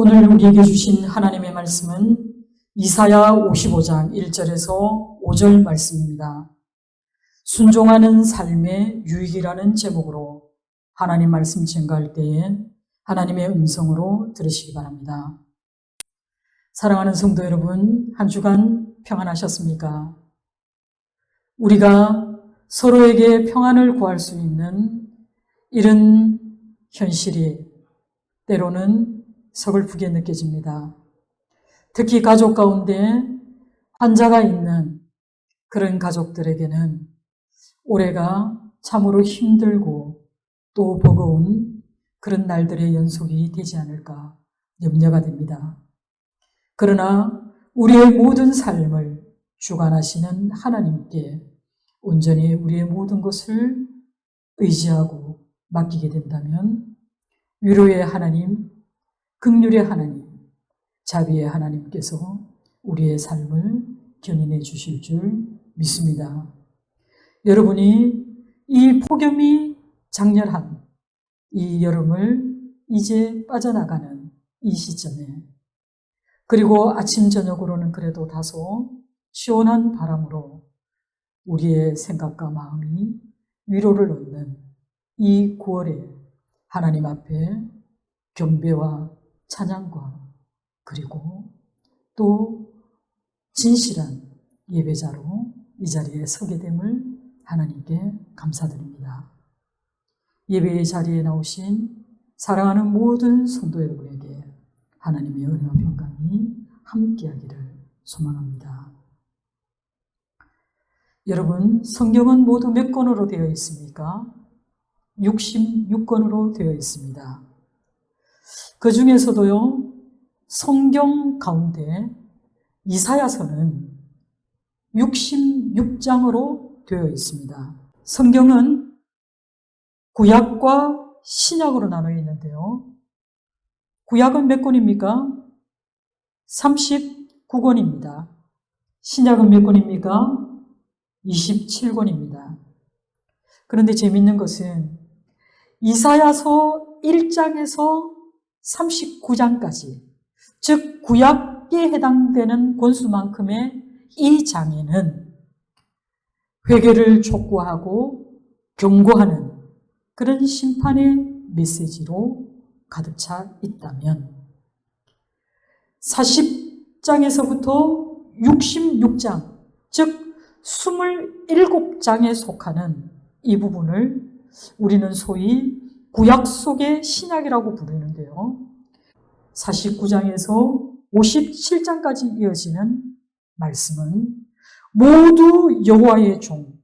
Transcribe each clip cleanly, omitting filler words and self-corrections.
오늘 우리에게 주신 하나님의 말씀은 이사야 55장 1절에서 5절 말씀입니다. 순종하는 삶의 유익이라는 제목으로 하나님 말씀 증거할 때에 하나님의 음성으로 들으시기 바랍니다. 사랑하는 성도 여러분, 한 주간 평안하셨습니까? 우리가 서로에게 평안을 구할 수 있는 이런 현실이 때로는 서글프게 느껴집니다. 특히 가족 가운데 환자가 있는 그런 가족들에게는 올해가 참으로 힘들고 또 버거운 그런 날들의 연속이 되지 않을까 염려가 됩니다. 그러나 우리의 모든 삶을 주관하시는 하나님께 온전히 우리의 모든 것을 의지하고 맡기게 된다면 위로의 하나님, 긍휼의 하나님, 자비의 하나님께서 우리의 삶을 견인해 주실 줄 믿습니다. 여러분이 이 폭염이 장렬한 이 여름을 이제 빠져나가는 이 시점에, 그리고 아침 저녁으로는 그래도 다소 시원한 바람으로 우리의 생각과 마음이 위로를 얻는 이 9월에 하나님 앞에 경배와 찬양과 그리고 또 진실한 예배자로 이 자리에 서게 됨을 하나님께 감사드립니다. 예배의 자리에 나오신 사랑하는 모든 성도 여러분에게 하나님의 은혜와 평강이 함께하기를 소망합니다. 여러분, 성경은 모두 몇 권으로 되어 있습니까? 66권으로 되어 있습니다. 그 중에서도요, 성경 가운데 이사야서는 66장으로 되어 있습니다. 성경은 구약과 신약으로 나눠 있는데요. 구약은 몇 권입니까? 39권입니다. 신약은 몇 권입니까? 27권입니다. 그런데 재미있는 것은 이사야서 1장에서 39장까지, 즉 구약에 해당되는 권수만큼의 이 장에는 회개를 촉구하고 경고하는 그런 심판의 메시지로 가득 차 있다면 40장에서부터 66장, 즉 27장에 속하는 이 부분을 우리는 소위 구약 속의 신약이라고 부르는데요. 49장에서 57장까지 이어지는 말씀은 모두 여호와의 종,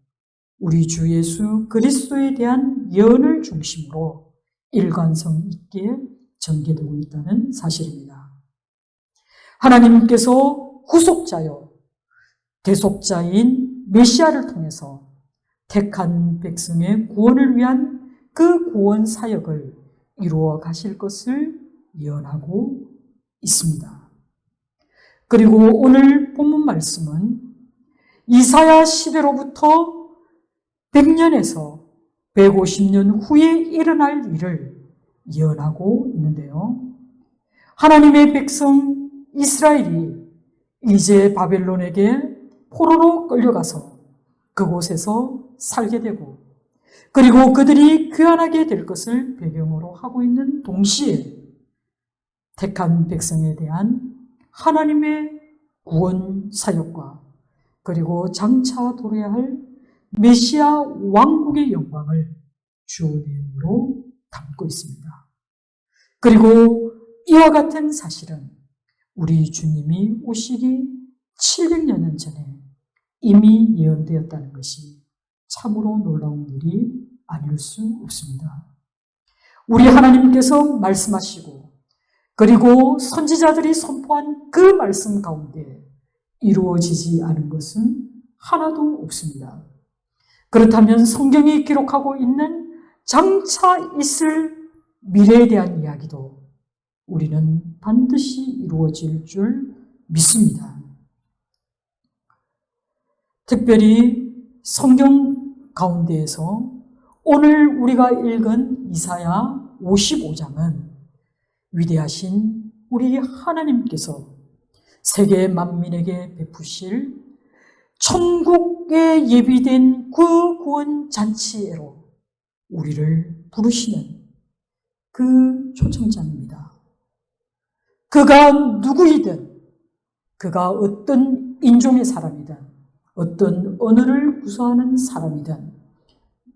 우리 주 예수 그리스도에 대한 예언을 중심으로 일관성 있게 전개되고 있다는 사실입니다. 하나님께서 구속자요, 대속자인 메시아를 통해서 택한 백성의 구원을 위한 그 구원 사역을 이루어 가실 것을 예언하고 있습니다. 그리고 오늘 본문 말씀은 이사야 시대로부터 100년에서 150년 후에 일어날 일을 예언하고 있는데요. 하나님의 백성 이스라엘이 이제 바벨론에게 포로로 끌려가서 그곳에서 살게 되고, 그리고 그들이 귀환하게 될 것을 배경으로 하고 있는 동시에 택한 백성에 대한 하나님의 구원 사역과 그리고 장차 도래해야 할 메시아 왕국의 영광을 주요 내용으로 담고 있습니다. 그리고 이와 같은 사실은 우리 주님이 오시기 700년 전에 이미 예언되었다는 것이 참으로 놀라운 일이 아닐 수 없습니다. 우리 하나님께서 말씀하시고 그리고 선지자들이 선포한 그 말씀 가운데 이루어지지 않은 것은 하나도 없습니다. 그렇다면 성경이 기록하고 있는 장차 있을 미래에 대한 이야기도 우리는 반드시 이루어질 줄 믿습니다. 특별히 성경 가운데에서 오늘 우리가 읽은 이사야 55장은 위대하신 우리 하나님께서 세계 만민에게 베푸실 천국에 예비된 그 구원 잔치에로 우리를 부르시는 그 초청장입니다. 그가 누구이든, 그가 어떤 인종의 사람이든, 어떤 언어를 구사하는 사람이든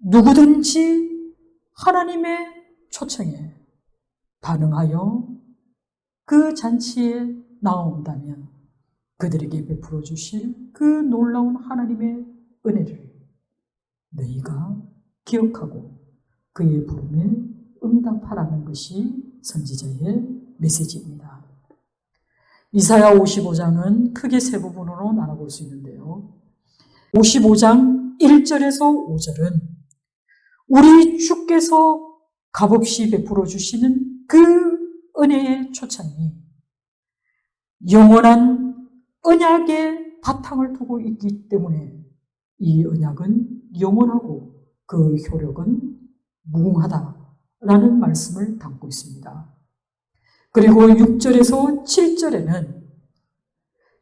누구든지 하나님의 초청에 반응하여 그 잔치에 나온다면 그들에게 베풀어 주실 그 놀라운 하나님의 은혜를 너희가 기억하고 그의 부름에 응답하라는 것이 선지자의 메시지입니다. 이사야 55장은 크게 세 부분으로 나눠볼 수 있는데요. 55장 1절에서 5절은 우리 주께서 값없이 베풀어 주시는 그 은혜의 초청이 영원한 언약의 바탕을 두고 있기 때문에 이 언약은 영원하고 그 효력은 무궁하다라는 말씀을 담고 있습니다. 그리고 6절에서 7절에는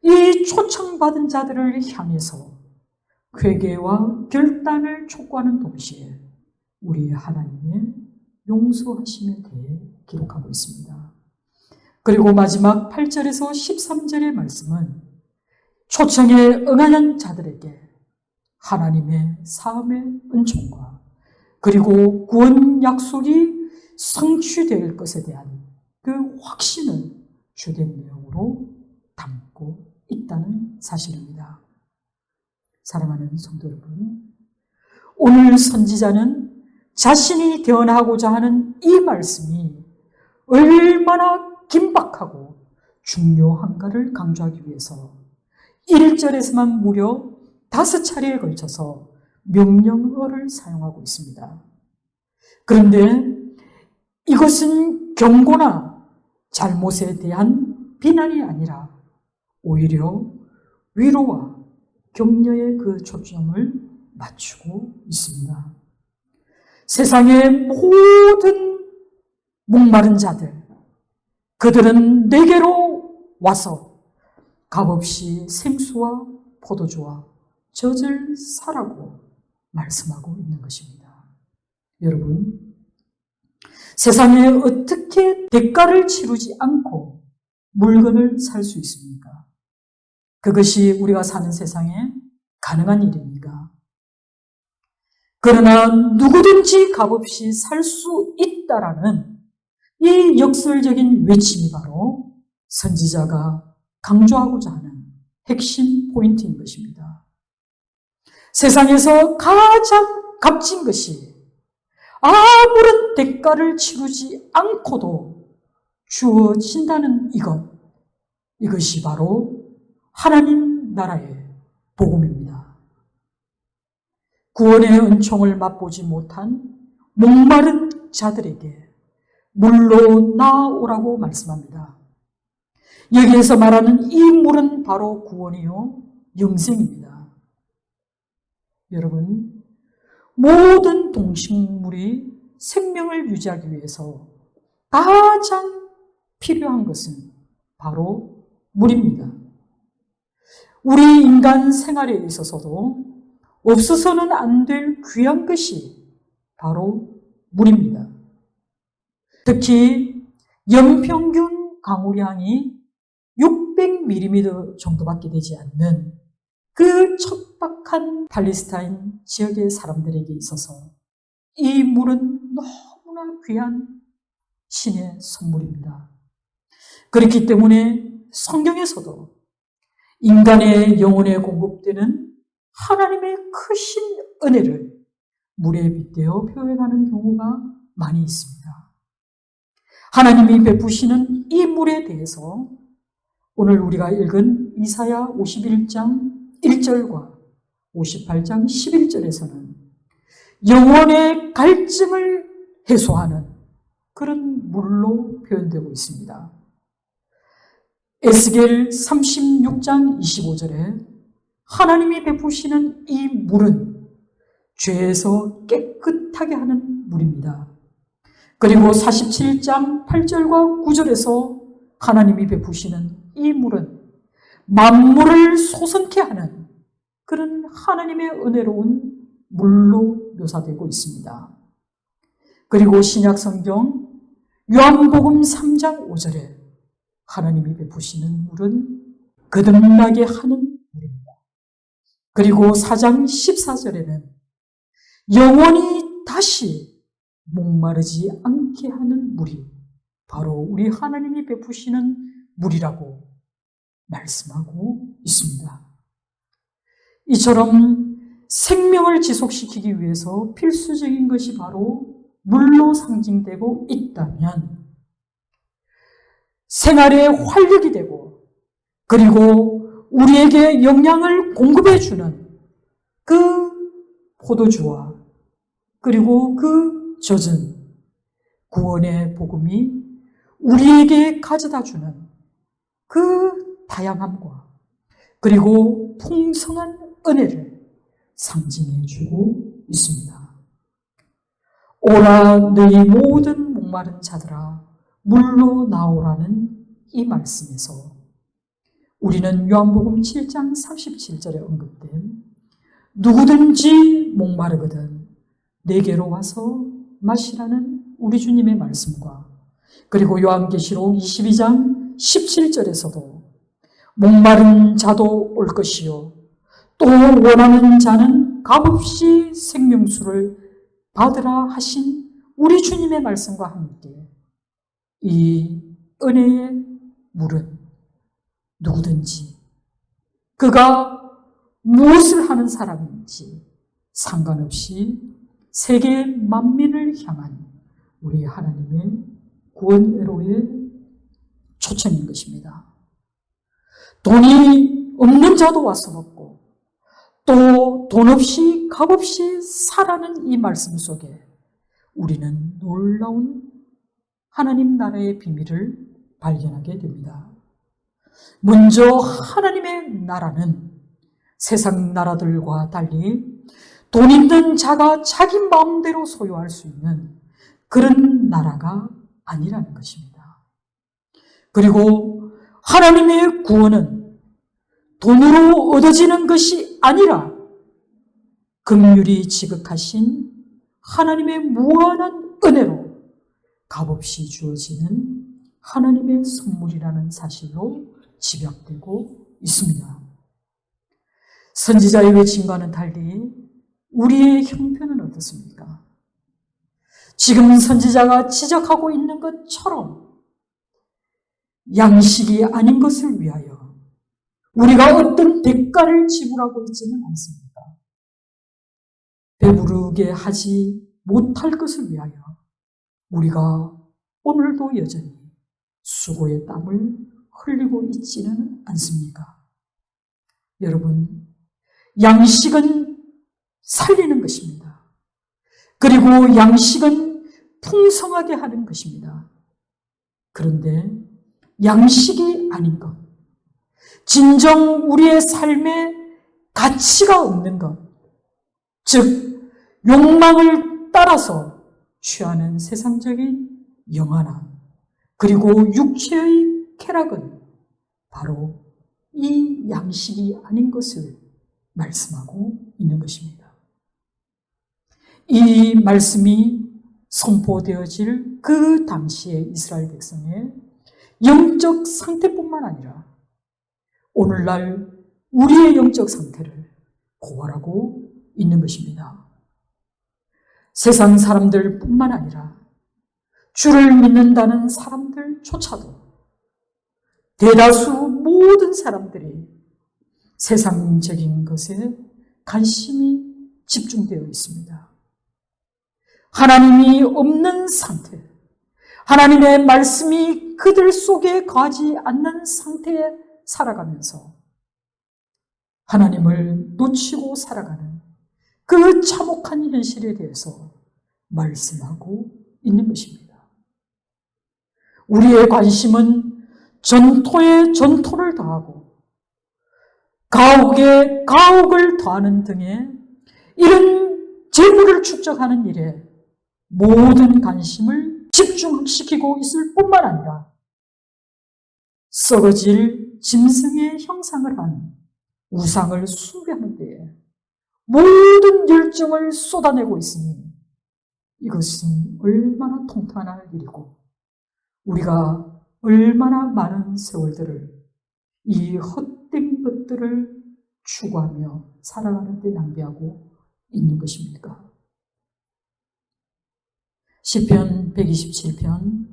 이 초청받은 자들을 향해서 회개와 결단을 촉구하는 동시에 우리 하나님의 용서하심에 대해 기록하고 있습니다. 그리고 마지막 8절에서 13절의 말씀은 초청에 응하는 자들에게 하나님의 사함의 은총과 그리고 구원 약속이 성취될 것에 대한 그 확신을 주된 내용으로 담고 있다는 사실입니다. 사랑하는 성도 여러분, 오늘 선지자는 자신이 대언하고자 하는 이 말씀이 얼마나 긴박하고 중요한가를 강조하기 위해서 1절에서만 무려 5차례에 걸쳐서 명령어를 사용하고 있습니다. 그런데 이것은 경고나 잘못에 대한 비난이 아니라 오히려 위로와 격려의 그 초점을 맞추고 있습니다. 세상의 모든 목마른 자들, 그들은 내게로 와서 값없이 생수와 포도주와 젖을 사라고 말씀하고 있는 것입니다. 여러분, 세상에 어떻게 대가를 치르지 않고 물건을 살 수 있습니까? 그것이 우리가 사는 세상에 가능한 일입니까? 그러나 누구든지 값없이 살 수 있다라는 이 역설적인 외침이 바로 선지자가 강조하고자 하는 핵심 포인트인 것입니다. 세상에서 가장 값진 것이 아무런 대가를 치르지 않고도 주어진다는 이것이 바로 하나님 나라의 복음입니다. 구원의 은총을 맛보지 못한 목마른 자들에게 물로 나오라고 말씀합니다. 여기에서 말하는 이 물은 바로 구원이요 영생입니다. 여러분, 모든 동식물이 생명을 유지하기 위해서 가장 필요한 것은 바로 물입니다. 우리 인간 생활에 있어서도 없어서는 안 될 귀한 것이 바로 물입니다. 특히 연평균 강우량이 600mm 정도밖에 되지 않는 그 척박한 팔레스타인 지역의 사람들에게 있어서 이 물은 너무나 귀한 신의 선물입니다. 그렇기 때문에 성경에서도 인간의 영혼에 공급되는 하나님의 크신 은혜를 물에 빗대어 표현하는 경우가 많이 있습니다. 하나님이 베푸시는 이 물에 대해서 오늘 우리가 읽은 이사야 51장 1절과 58장 11절에서는 영혼의 갈증을 해소하는 그런 물로 표현되고 있습니다. 에스겔 36장 25절에 하나님이 베푸시는 이 물은 죄에서 깨끗하게 하는 물입니다. 그리고 47장 8절과 9절에서 하나님이 베푸시는 이 물은 만물을 솟원케 하는 그런 하나님의 은혜로운 물로 묘사되고 있습니다. 그리고 신약 성경 요한복음 3장 5절에 하나님이 베푸시는 물은 거듭나게 하는 물입니다. 그리고 4장 14절에는 영원히 다시 목마르지 않게 하는 물이 바로 우리 하나님이 베푸시는 물이라고 말씀하고 있습니다. 이처럼 생명을 지속시키기 위해서 필수적인 것이 바로 물로 상징되고 있다면 생활에 활력이 되고 그리고 우리에게 영양을 공급해 주는 그 포도주와 그리고 그 젖은 구원의 복음이 우리에게 가져다 주는 그 다양함과 그리고 풍성한 은혜를 상징해 주고 있습니다. 오라 너희 모든 목마른 자들아 물로 나오라는 이 말씀에서 우리는 요한복음 7장 37절에 언급된 누구든지 목마르거든 내게로 와서 마시라는 우리 주님의 말씀과 그리고 요한계시록 22장 17절에서도 목마른 자도 올 것이요 또 원하는 자는 값없이 생명수를 받으라 하신 우리 주님의 말씀과 함께 이 은혜의 물은 누구든지 그가 무엇을 하는 사람인지 상관없이 세계 만민을 향한 우리 하나님의 구원회로의 초청인 것입니다. 돈이 없는 자도 와서 먹고 또 돈 없이 값없이 사라는 이 말씀 속에 우리는 놀라운 하나님 나라의 비밀을 발견하게 됩니다. 먼저 하나님의 나라는 세상 나라들과 달리 돈 있는 자가 자기 마음대로 소유할 수 있는 그런 나라가 아니라는 것입니다. 그리고 하나님의 구원은 돈으로 얻어지는 것이 아니라 긍휼히 지극하신 하나님의 무한한 은혜로 값없이 주어지는 하나님의 선물이라는 사실로 집약되고 있습니다. 선지자의 외침과는 달리 우리의 형편은 어떻습니까? 지금 선지자가 지적하고 있는 것처럼 양식이 아닌 것을 위하여 우리가 어떤 대가를 지불하고 있지는 않습니다. 배부르게 하지 못할 것을 위하여 우리가 오늘도 여전히 수고의 땀을 흘리고 있지는 않습니까? 여러분, 양식은 살리는 것입니다. 그리고 양식은 풍성하게 하는 것입니다. 그런데 양식이 아닌 것, 진정 우리의 삶에 가치가 없는 것, 즉 욕망을 따라서 취하는 세상적인 영화나 그리고 육체의 쾌락은 바로 이 양식이 아닌 것을 말씀하고 있는 것입니다. 이 말씀이 선포되어질 그 당시의 이스라엘 백성의 영적 상태뿐만 아니라 오늘날 우리의 영적 상태를 고발하고 있는 것입니다. 세상 사람들뿐만 아니라 주를 믿는다는 사람들조차도 대다수 모든 사람들이 세상적인 것에 관심이 집중되어 있습니다. 하나님이 없는 상태, 하나님의 말씀이 그들 속에 거하지 않는 상태에 살아가면서 하나님을 놓치고 살아가는 그 참혹한 현실에 대해서 말씀하고 있는 것입니다. 우리의 관심은 전토에 전토를 더하고 가옥에 가옥을 더하는 등의 이런 재물을 축적하는 일에 모든 관심을 집중시키고 있을 뿐만 아니라 썩어질 짐승의 형상을 한 우상을 숭배하는 데에 모든 열정을 쏟아내고 있으니 이것은 얼마나 통탄할 일이고 우리가 얼마나 많은 세월들을 이 헛된 것들을 추구하며 살아가는 데 낭비하고 있는 것입니까? 시편 127편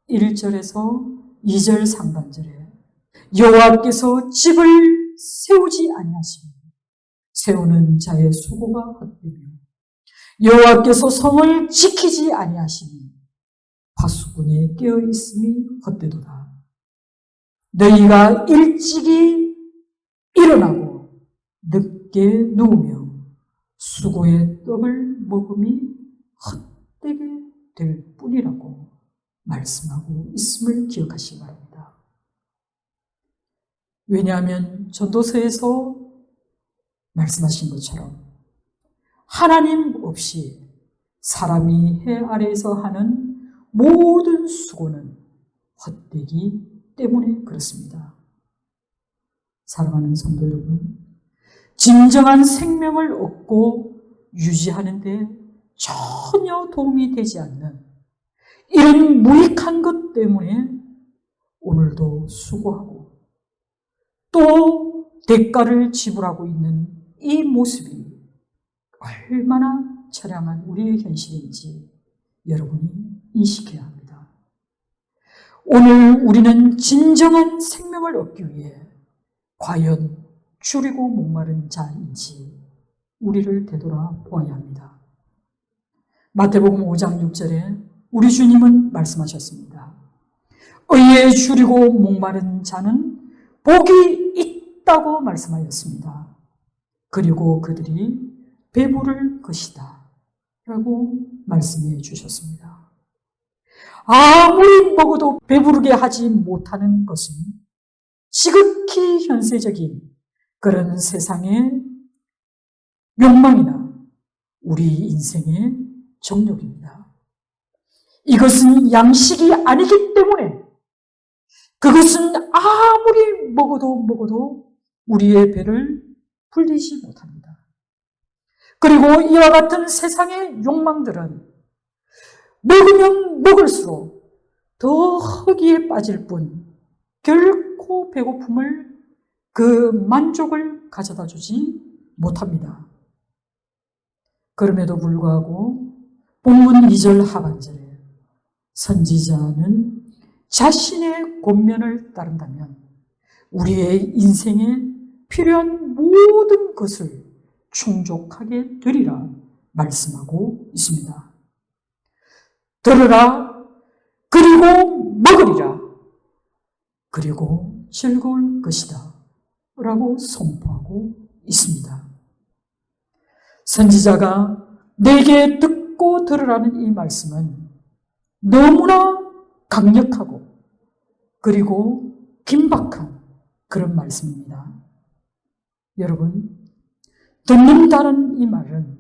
1절에서 2절 상반절에 여호와께서 집을 세우지 아니하시며 세우는 자의 수고가 헛되며 여호와께서 성을 지키지 아니하시니 파수꾼이 깨어있음이 헛되도다. 너희가 일찍이 일어나고 늦게 누우며 수고의 떡을 먹음이 헛되게 될 뿐이라고 말씀하고 있음을 기억하시기 바랍니다. 왜냐하면 전도서에서 말씀하신 것처럼 하나님 없이 사람이 해 아래에서 하는 모든 수고는 헛되기 때문에 그렇습니다. 사랑하는 성도 여러분, 진정한 생명을 얻고 유지하는 데 전혀 도움이 되지 않는 이런 무익한 것 때문에 오늘도 수고하고 또 대가를 지불하고 있는 이 모습이 얼마나 처량한 우리의 현실인지 여러분이 인식해야 합니다. 오늘 우리는 진정한 생명을 얻기 위해 과연 줄이고 목마른 자인지 우리를 되돌아 보아야 합니다. 마태복음 5장 6절에 우리 주님은 말씀하셨습니다. 의에 줄이고 목마른 자는 복이 있다고 말씀하였습니다. 그리고 그들이 배부를 것이다 라고 말씀해 주셨습니다. 아무리 먹어도 배부르게 하지 못하는 것은 지극히 현세적인 그런 세상의 욕망이나 우리 인생의 정욕입니다. 이것은 양식이 아니기 때문에 그것은 아무리 먹어도 우리의 배를 불리지 못합니다. 그리고 이와 같은 세상의 욕망들은 먹으면 먹을수록 더 허기에 빠질 뿐 결코 배고픔을 그 만족을 가져다 주지 못합니다. 그럼에도 불구하고 본문 2절 하반절에 선지자는 자신의 권면을 따른다면 우리의 인생에 필요한 모든 것을 충족하게 되리라 말씀하고 있습니다. 들으라, 그리고 먹으리라, 그리고 즐거울 것이다 라고 선포하고 있습니다. 선지자가 내게 듣고 들으라는 이 말씀은 너무나 강력하고 그리고 긴박한 그런 말씀입니다. 여러분, 듣는다는 이 말은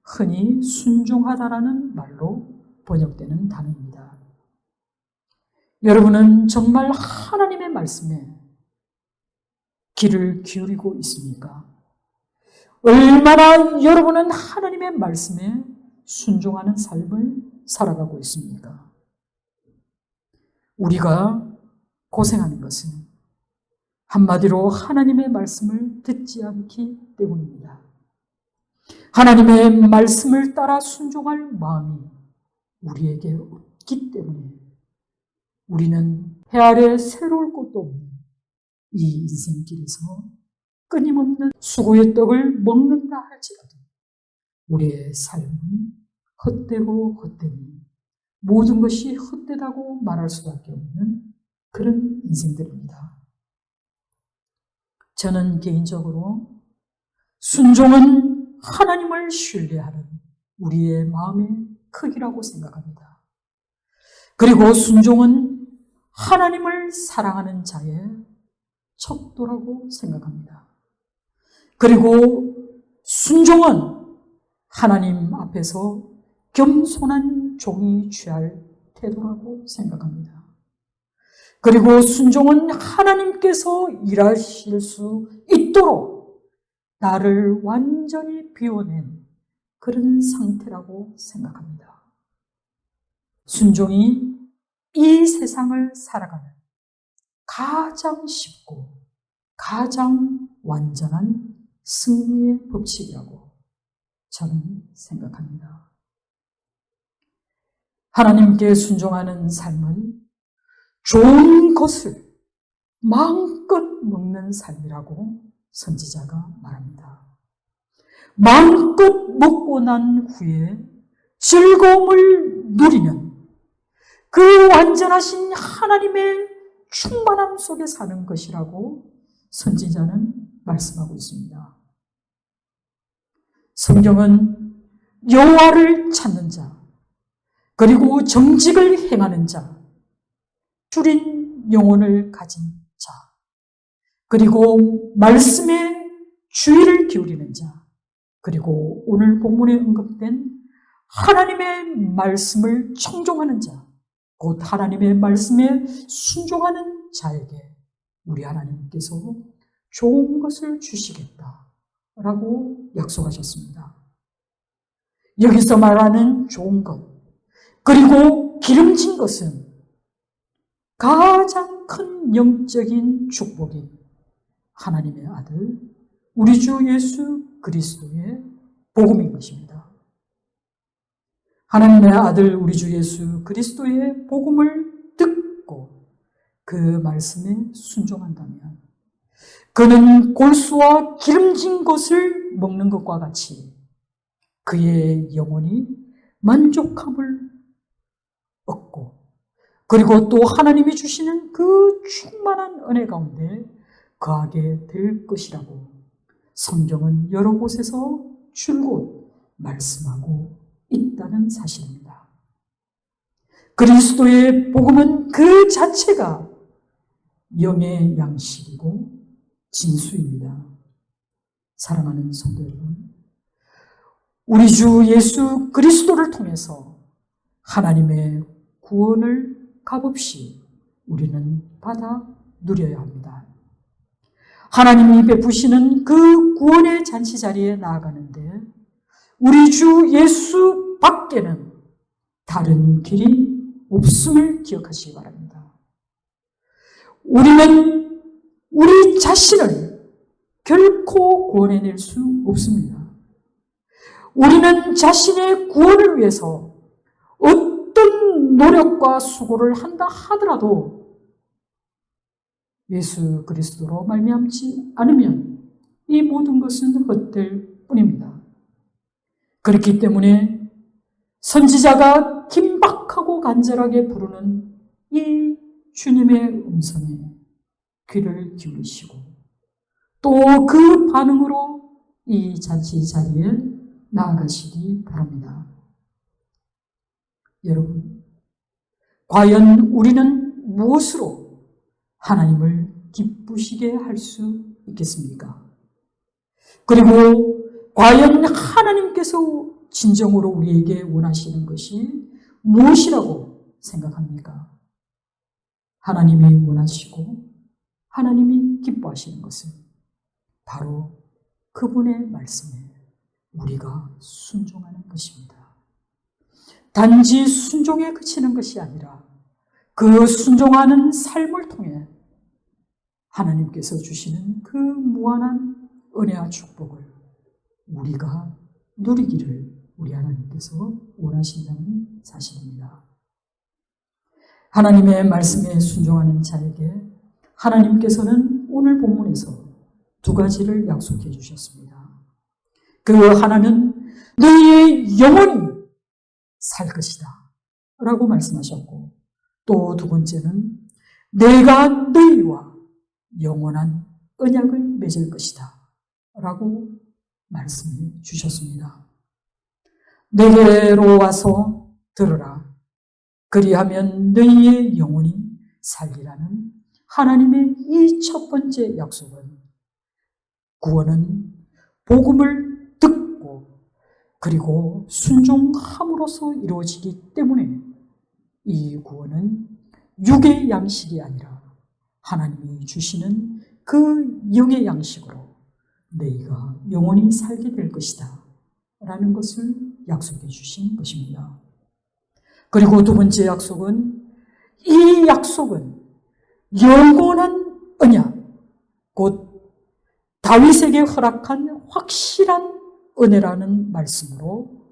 흔히 순종하다라는 말로 번역되는 단어입니다. 여러분은 정말 하나님의 말씀에 귀를 기울이고 있습니까? 얼마나 여러분은 하나님의 말씀에 순종하는 삶을 살아가고 있습니까? 우리가 고생하는 것은 한마디로 하나님의 말씀을 듣지 않기 때문입니다. 하나님의 말씀을 따라 순종할 마음이 우리에게 없기 때문에 우리는 해 아래 새로울 것도 없는 이 인생길에서 끊임없는 수고의 떡을 먹는다 할지라도 우리의 삶은 헛되고 헛되니 모든 것이 헛되다고 말할 수밖에 없는 그런 인생들입니다. 저는 개인적으로 순종은 하나님을 신뢰하는 우리의 마음의 크기라고 생각합니다. 그리고 순종은 하나님을 사랑하는 자의 척도라고 생각합니다. 그리고 순종은 하나님 앞에서 겸손한 종이 취할 태도라고 생각합니다. 그리고 순종은 하나님께서 일하실 수 있도록 나를 완전히 비워낸 그런 상태라고 생각합니다. 순종이 이 세상을 살아가는 가장 쉽고 가장 완전한 승리의 법칙이라고 저는 생각합니다. 하나님께 순종하는 삶은 좋은 것을 마음껏 먹는 삶이라고 선지자가 말합니다. 마음껏 먹고 난 후에 즐거움을 누리는 그 완전하신 하나님의 충만함 속에 사는 것이라고 선지자는 말씀하고 있습니다. 성경은 여호와를 찾는 자, 그리고 정직을 행하는 자, 줄인 영혼을 가진 자, 그리고 말씀에 주의를 기울이는 자, 그리고 오늘 본문에 언급된 하나님의 말씀을 청종하는 자, 곧 하나님의 말씀에 순종하는 자에게 우리 하나님께서 좋은 것을 주시겠다라고 약속하셨습니다. 여기서 말하는 좋은 것, 그리고 기름진 것은 가장 큰 영적인 축복인 하나님의 아들, 우리 주 예수 그리스도의 복음인 것입니다. 하나님의 아들, 우리 주 예수 그리스도의 복음을 듣고 그 말씀에 순종한다면 그는 골수와 기름진 것을 먹는 것과 같이 그의 영혼이 만족함을 얻고, 그리고 또 하나님이 주시는 그 충만한 은혜 가운데 거하게 될 것이라고 성경은 여러 곳에서 줄곧 말씀하고 있다는 사실입니다. 그리스도의 복음은 그 자체가 영의 양식이고 진수입니다. 사랑하는 성도 여러분, 우리 주 예수 그리스도를 통해서 하나님의 구원을 값없이 우리는 받아 누려야 합니다. 하나님이 베푸시는 그 구원의 잔치 자리에 나아가는데 우리 주 예수 밖에는 다른 길이 없음을 기억하시기 바랍니다. 우리는 우리 자신을 결코 구원해낼 수 없습니다. 우리는 자신의 구원을 위해서 어떤 노력과 수고를 한다 하더라도 예수 그리스도로 말미암지 않으면 이 모든 것은 헛될 뿐입니다. 그렇기 때문에 선지자가 긴박하고 간절하게 부르는 이 주님의 음성에 귀를 기울이시고 또 그 반응으로 이 잔치 자리에 나아가시기 바랍니다. 여러분, 과연 우리는 무엇으로 하나님을 기쁘시게 할 수 있겠습니까? 그리고 과연 하나님께서 진정으로 우리에게 원하시는 것이 무엇이라고 생각합니까? 하나님이 원하시고 하나님이 기뻐하시는 것은 바로 그분의 말씀에 우리가 순종하는 것입니다. 단지 순종에 그치는 것이 아니라 그 순종하는 삶을 통해 하나님께서 주시는 그 무한한 은혜와 축복을 우리가 누리기를 우리 하나님께서 원하신다는 사실입니다. 하나님의 말씀에 순종하는 자에게 하나님께서는 오늘 본문에서 두 가지를 약속해 주셨습니다. 그 하나는 너희의 영혼이 살 것이다 라고 말씀하셨고, 또 두 번째는 내가 너희와 영원한 언약을 맺을 것이다 라고 말씀해 주셨습니다. 내게로 와서 들으라. 그리하면 너희의 영혼이 살리라는 하나님의 이 첫 번째 약속은 구원은 복음을 듣고 그리고 순종함으로써 이루어지기 때문에 이 구원은 육의 양식이 아니라 하나님이 주시는 그 영의 양식으로 너희가 영원히 살게 될 것이다 라는 것을 약속해 주신 것입니다. 그리고 두 번째 약속은, 이 약속은 영원한 언약, 곧 다윗에게 허락한 확실한 은혜라는 말씀으로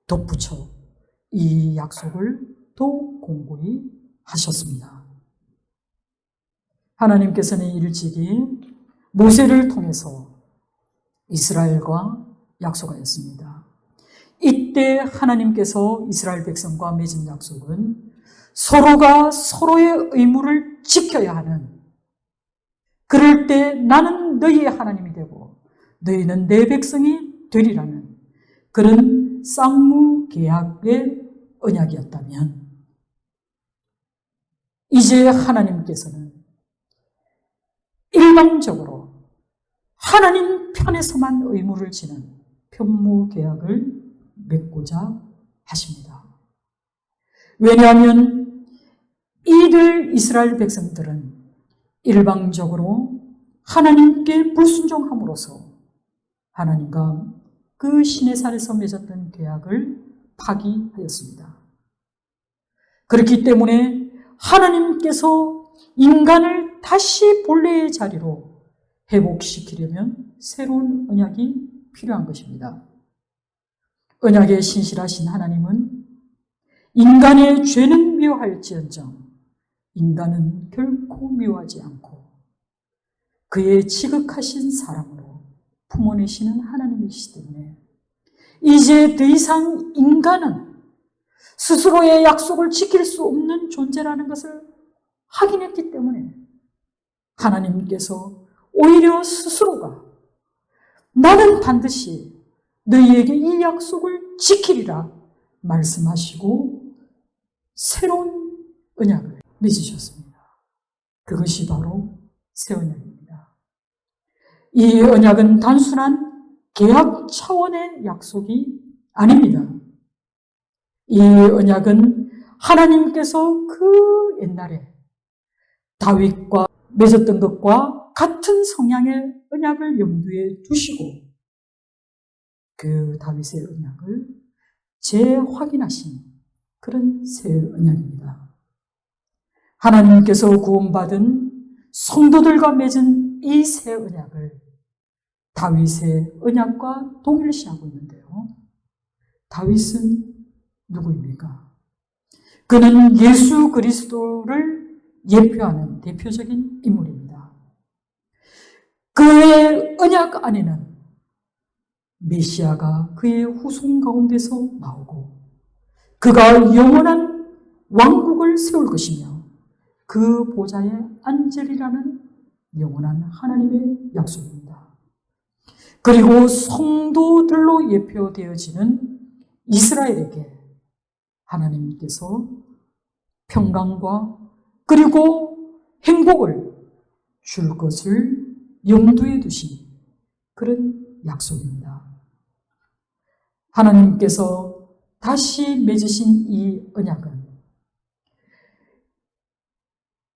덧붙여 이 약속을 더욱 공고히 하셨습니다. 하나님께서는 일찍이 모세를 통해서 이스라엘과 약속하였습니다. 이때 하나님께서 이스라엘 백성과 맺은 약속은 서로가 서로의 의무를 지켜야 하는, 그럴 때 나는 너희의 하나님이 되고 너희는 내 백성이 되리라는 그런 쌍무계약의 언약이었다면, 이제 하나님께서는 일방적으로 하나님 편에서만 의무를 지는 편무계약을 맺고자 하십니다. 왜냐하면 이들 이스라엘 백성들은 일방적으로 하나님께 불순종함으로써 하나님과 그 시내산에서 맺었던 계약을 파기하였습니다. 그렇기 때문에 하나님께서 인간을 다시 본래의 자리로 회복시키려면 새로운 언약이 필요한 것입니다. 언약에 신실하신 하나님은 인간의 죄는 미워할지언정 인간은 결코 미워하지 않고 그의 지극하신 사랑으로 품어내시는 하나님이시기 때문에 이제 더 이상 인간은 스스로의 약속을 지킬 수 없는 존재라는 것을 확인했기 때문에 하나님께서 오히려 스스로가 나는 반드시 너희에게 이 약속을 지키리라 말씀하시고 새로운 언약을 맺으셨습니다. 그것이 바로 새 언약입니다. 이 언약은 단순한 계약 차원의 약속이 아닙니다. 이 언약은 하나님께서 그 옛날에 다윗과 맺었던 것과 같은 성향의 언약을 염두에 두시고 그 다윗의 언약을 재확인하신 그런 새 언약입니다. 하나님께서 구원받은 성도들과 맺은 이 새 언약을 다윗의 언약과 동일시하고 있는데요. 다윗은 누구입니까? 그는 예수 그리스도를 예표하는 대표적인 인물입니다. 그의 언약 안에는 메시아가 그의 후손 가운데서 나오고 그가 영원한 왕국을 세울 것이며 그 보좌에 앉으리라는 영원한 하나님의 약속입니다. 그리고 성도들로 예표되어지는 이스라엘에게 하나님께서 평강과 그리고 행복을 줄 것을 염두에 두신 그런 약속입니다. 하나님께서 다시 맺으신 이 언약은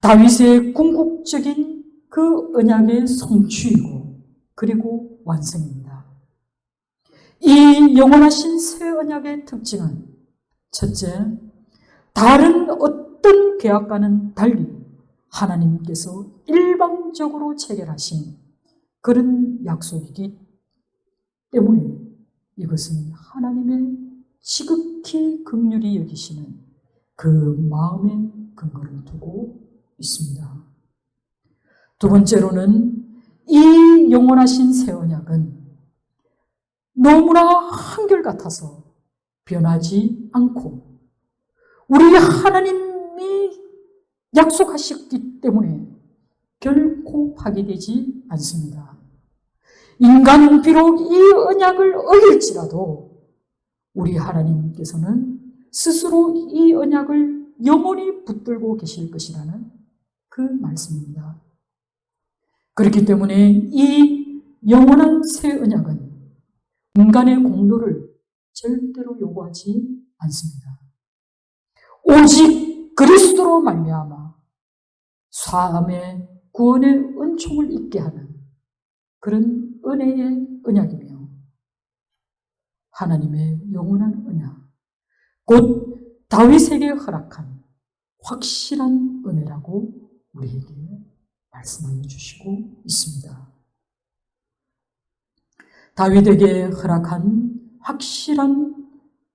다윗의 궁극적인 그 언약의 성취이고 그리고 완성입니다. 이 영원하신 새 언약의 특징은 첫째, 다른 어떤 계약과는 달리 하나님께서 일방적으로 체결하신 그런 약속이기 때문에 이것은 하나님의 지극히 긍휼히 여기시는 그 마음의 근거를 두고 있습니다. 두 번째로는 이 영원하신 새 언약은 너무나 한결같아서 변하지 않고 우리 하나님이 약속하셨기 때문에 결코 파기되지 않습니다. 인간은 비록 이 언약을 어길지라도 우리 하나님께서는 스스로 이 언약을 영원히 붙들고 계실 것이라는 그 말씀입니다. 그렇기 때문에 이 영원한 새 언약은 인간의 공로를 절대로 요구하지 않습니다. 오직 그리스도로 말미암아 사함의 구원의 은총을 잊게 하는 그런 은혜의 언약이며 하나님의 영원한 언약, 곧 다윗에게 허락한 확실한 은혜라고 우리에게 말씀하여 주시고 있습니다. 다윗에게 허락한 확실한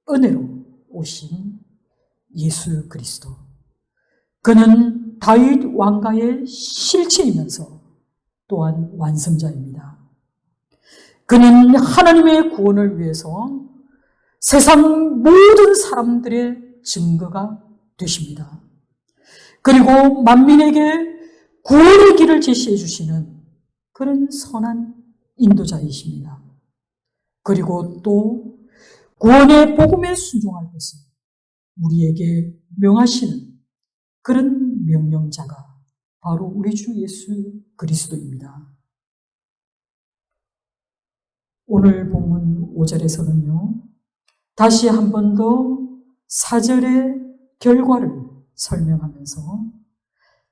은혜로 오신 예수 그리스도. 그는 다윗 왕가의 실체이면서 또한 완성자입니다. 그는 하나님의 구원을 위해서 세상 모든 사람들의 증거가 되십니다. 그리고 만민에게 구원의 길을 제시해 주시는 그런 선한 인도자이십니다. 그리고 또 구원의 복음에 순종할 것을 우리에게 명하시는 그런 명령자가 바로 우리 주 예수 그리스도입니다. 오늘 본문 5절에서는요, 다시 한 번 더 4절의 결과를 설명하면서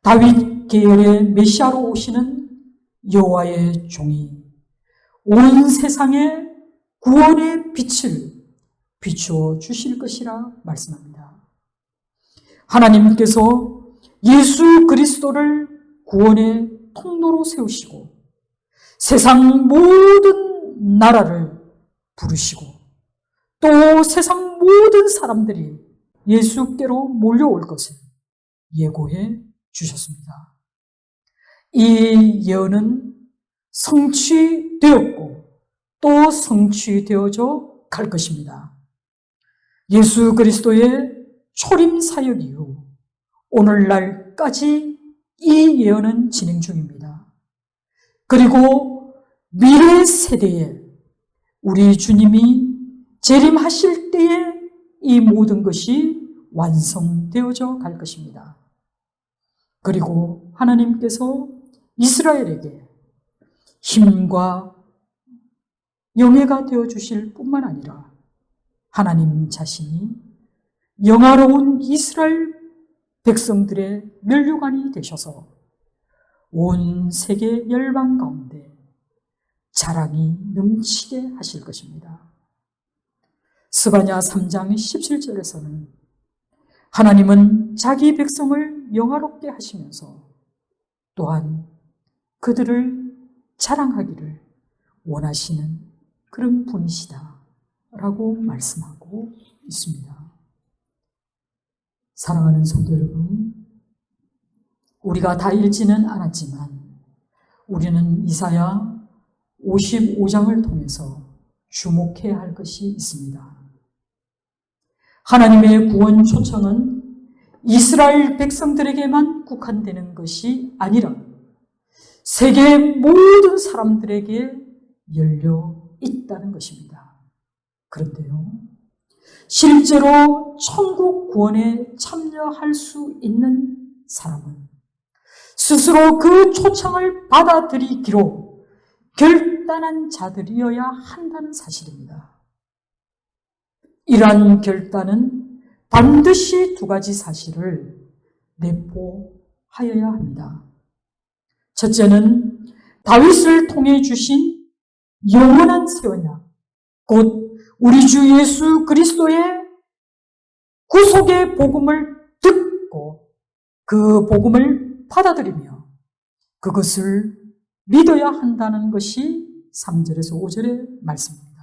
다윗 계열의 메시아로 오시는 여호와의 종이 온 세상에 구원의 빛을 비추어 주실 것이라 말씀합니다. 하나님께서 예수 그리스도를 구원의 통로로 세우시고 세상 모든 나라를 부르시고 또 세상 모든 사람들이 예수께로 몰려올 것을 예고해 주셨습니다. 이 예언은 성취되었고 또 성취되어져 갈 것입니다. 예수 그리스도의 초림 사역 이후 오늘날까지 이 예언은 진행 중입니다. 그리고 미래 세대에 우리 주님이 재림하실 때에 이 모든 것이 완성되어져 갈 것입니다. 그리고 하나님께서 이스라엘에게 힘과 영예가 되어주실 뿐만 아니라 하나님 자신이 영화로운 이스라엘 백성들의 면류관이 되셔서 온 세계 열방 가운데 자랑이 넘치게 하실 것입니다. 스바냐 3장 17절에서는 하나님은 자기 백성을 영화롭게 하시면서 또한 그들을 자랑하기를 원하시는 그런 분이시다 라고 말씀하고 있습니다. 사랑하는 성도 여러분, 우리가 다 읽지는 않았지만 우리는 이사야 55장을 통해서 주목해야 할 것이 있습니다. 하나님의 구원 초청은 이스라엘 백성들에게만 국한되는 것이 아니라 세계 모든 사람들에게 열려 있다는 것입니다. 그런데요, 실제로 천국 구원에 참여할 수 있는 사람은 스스로 그 초청을 받아들이기로 결단한 자들이어야 한다는 사실입니다. 이러한 결단은 반드시 두 가지 사실을 내포하여야 합니다. 첫째는 다윗을 통해 주신 영원한 새 언약, 곧 우리 주 예수 그리스도의 구속의 복음을 듣고 그 복음을 받아들이며 그것을 믿어야 한다는 것이 3절에서 5절의 말씀입니다.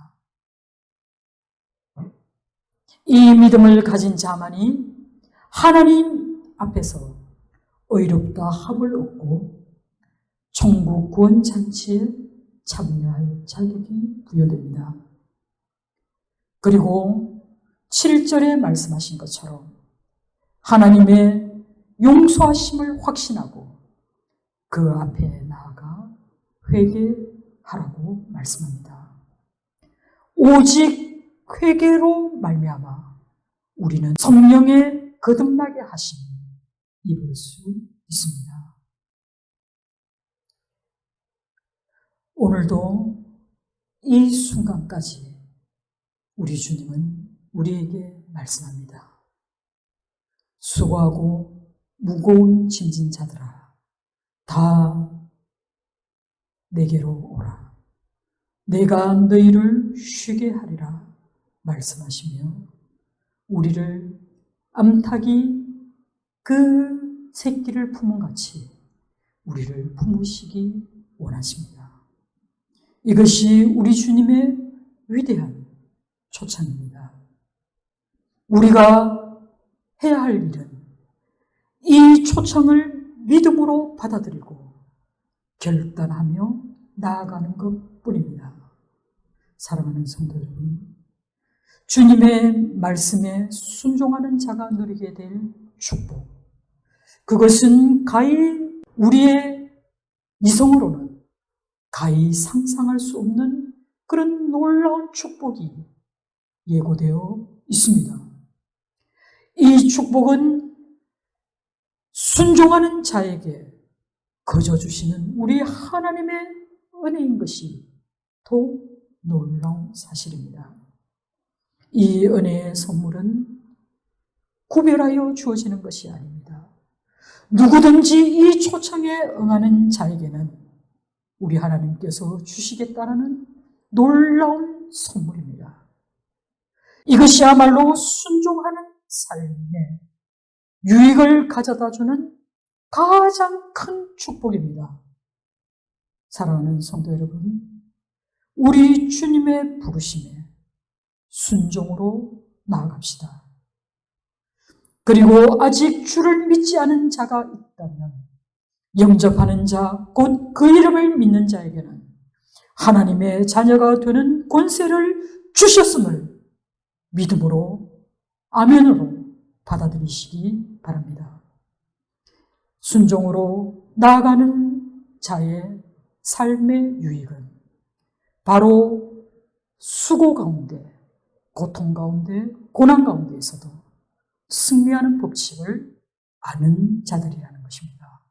이 믿음을 가진 자만이 하나님 앞에서 의롭다 함을 얻고 천국 구원 잔치에 참여할 자격이 부여됩니다. 그리고 7절에 말씀하신 것처럼 하나님의 용서하심을 확신하고 그 앞에 나아가 회개하라고 말씀합니다. 오직 회개로 말미암아 우리는 성령의 거듭나게 하심을 입을 수 있습니다. 오늘도 이 순간까지 우리 주님은 우리에게 말씀합니다. 수고하고 무거운 짐진 자들아, 다 내게로 오라. 내가 너희를 쉬게 하리라 말씀하시며 우리를 암탉이 그 새끼를 품은 같이 우리를 품으시기 원하십니다. 이것이 우리 주님의 위대한 초청입니다. 우리가 해야 할 일은 이 초청을 믿음으로 받아들이고 결단하며 나아가는 것뿐입니다. 사랑하는 성도 여러분, 주님의 말씀에 순종하는 자가 누리게 될 축복, 그것은 가히 우리의 이성으로는 가히 상상할 수 없는 그런 놀라운 축복이 예고되어 있습니다. 이 축복은 순종하는 자에게 거저 주시는 우리 하나님의 은혜인 것이 더욱 놀라운 사실입니다. 이 은혜의 선물은 구별하여 주어지는 것이 아닙니다. 누구든지 이 초청에 응하는 자에게는 우리 하나님께서 주시겠다는 놀라운 선물입니다. 이것이야말로 순종하는 삶에 유익을 가져다주는 가장 큰 축복입니다. 사랑하는 성도 여러분, 우리 주님의 부르심에 순종으로 나아갑시다. 그리고 아직 주를 믿지 않은 자가 있다면 영접하는 자, 곧 그 이름을 믿는 자에게는 하나님의 자녀가 되는 권세를 주셨음을 믿음으로, 아멘으로 받아들이시기 바랍니다. 순종으로 나아가는 자의 삶의 유익은 바로 수고 가운데, 고통 가운데, 고난 가운데에서도 승리하는 법칙을 아는 자들이라는 것입니다.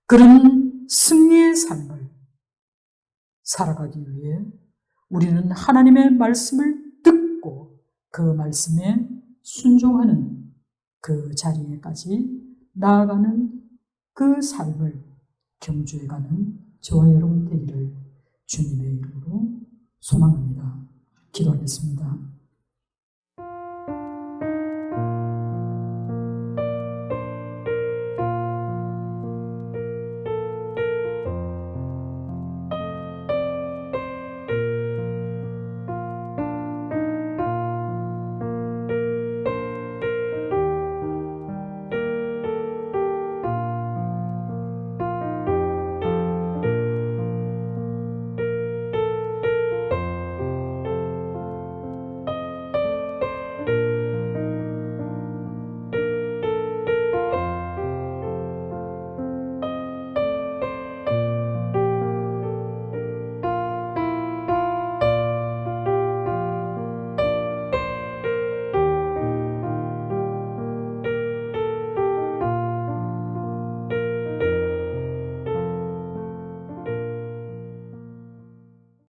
그런 승리의 삶을 살아가기 위해 우리는 하나님의 말씀을 듣고 그 말씀에 순종하는 그 자리에까지 나아가는 그 삶을 경주해가는 저와 여러분 되기를 주님의 이름으로 소망합니다. 기도하겠습니다.